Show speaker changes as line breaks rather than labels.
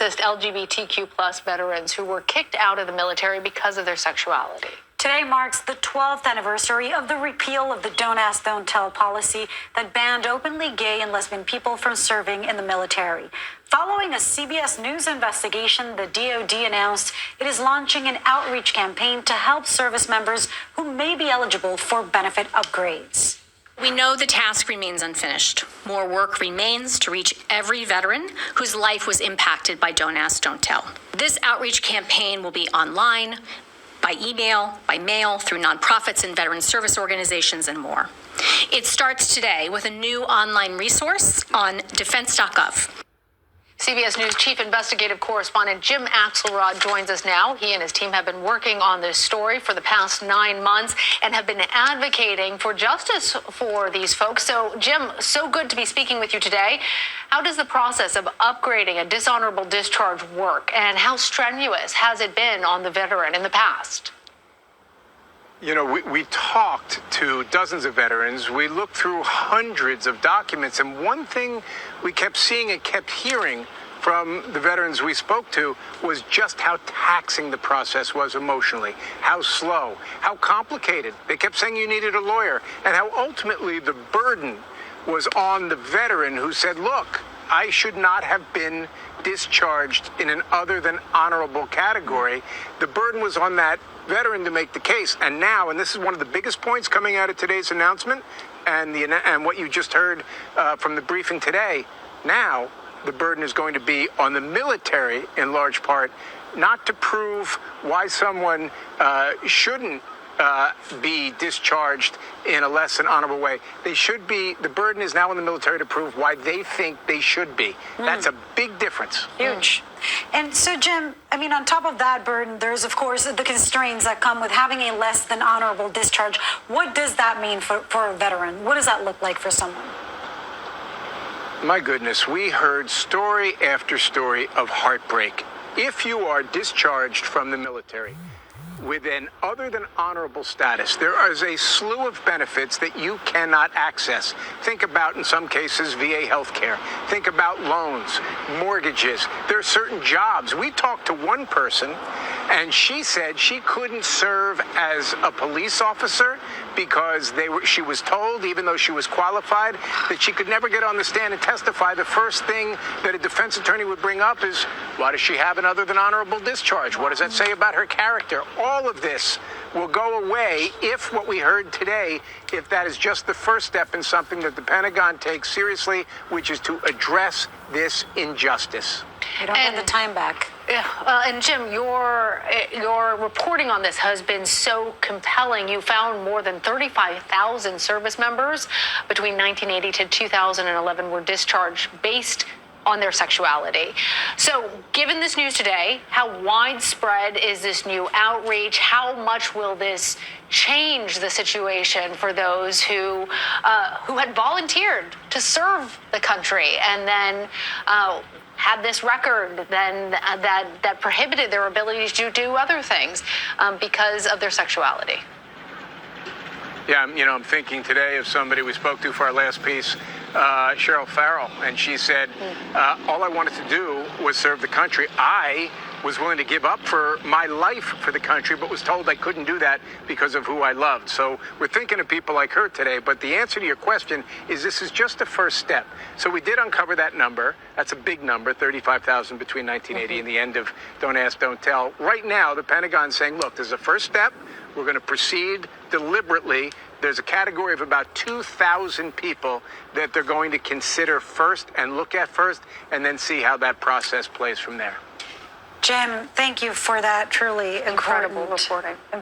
assist LGBTQ plus veterans who were kicked out of the military because of their sexuality.
Today marks the 12th anniversary of the repeal of the Don't Ask, Don't Tell policy that banned openly gay and lesbian people from serving in the military. Following a CBS News investigation, the DoD announced it is launching an outreach campaign to help service members who may be eligible for benefit upgrades.
We know the task remains unfinished. More work remains to reach every veteran whose life was impacted by Don't Ask, Don't Tell. This outreach campaign will be online, by email, by mail, through nonprofits and veteran service organizations, and more. It starts today with a new online resource on defense.gov.
CBS News Chief Investigative Correspondent Jim Axelrod joins us now. He and his team have been working on this story for the past 9 months and have been advocating for justice for these folks. So, Jim, so good to be speaking with you today. How does the process of upgrading a dishonorable discharge work, and how strenuous has it been on the veteran in the past?
You know, we talked to dozens of veterans. We looked through hundreds of documents. And one thing we kept seeing and kept hearing from the veterans we spoke to was just how taxing the process was emotionally, how slow, how complicated. They kept saying you needed a lawyer, and how ultimately the burden was on the veteran who said, look, I should not have been discharged in an other than honorable category. The burden was on that veteran to make the case. And now, and this is one of the biggest points coming out of today's announcement and what you just heard from the briefing today, now the burden is going to be on the military in large part, not to prove why someone shouldn't be discharged in a less than honorable way. They should be, the burden is now on the military to prove why they think they should be. That's a big difference.
Huge. And so, Jim, I mean, on top of that burden, there's, of course, the constraints that come with having a less than honorable discharge. What does that mean for a veteran? What does that look like for someone?
My goodness, we heard story after story of heartbreak. If you are discharged from the military with an other than honorable status, there is a slew of benefits that you cannot access. Think about, in some cases, VA healthcare. Think about loans, mortgages. There are certain jobs. We talked to one person, and she said she couldn't serve as a police officer because she was told, even though she was qualified, that she could never get on the stand and testify. The first thing that a defense attorney would bring up is, why does she have an other than honorable discharge? What does that say about her character? All of this will go away if what we heard today, if that is just the first step in something that the Pentagon takes seriously, which is to address this injustice.
You don't get the time back.
And Jim, your reporting on this has been so compelling. You found more than 35,000 service members between 1980 to 2011 were discharged based on their sexuality. So given this news today, how widespread is this new outreach? How much will this change the situation for those who had volunteered to serve the country and then had this record then that prohibited their ability to do other things because of their sexuality?
Yeah, I'm thinking today of somebody we spoke to for our last piece, Cheryl Farrell, and she said, all I wanted to do was serve the country. I was willing to give up for my life for the country, but was told I couldn't do that because of who I loved. So we're thinking of people like her today, but the answer to your question is this is just a first step. So we did uncover that number. That's a big number, 35,000 between 1980 and the end of Don't Ask, Don't Tell. Right now, the Pentagon's saying, look, there's a first step. We're going to proceed deliberately. There's a category of about 2,000 people that they're going to consider first and look at first, and then see how that process plays from there.
Jim, thank you for that truly
incredible reporting.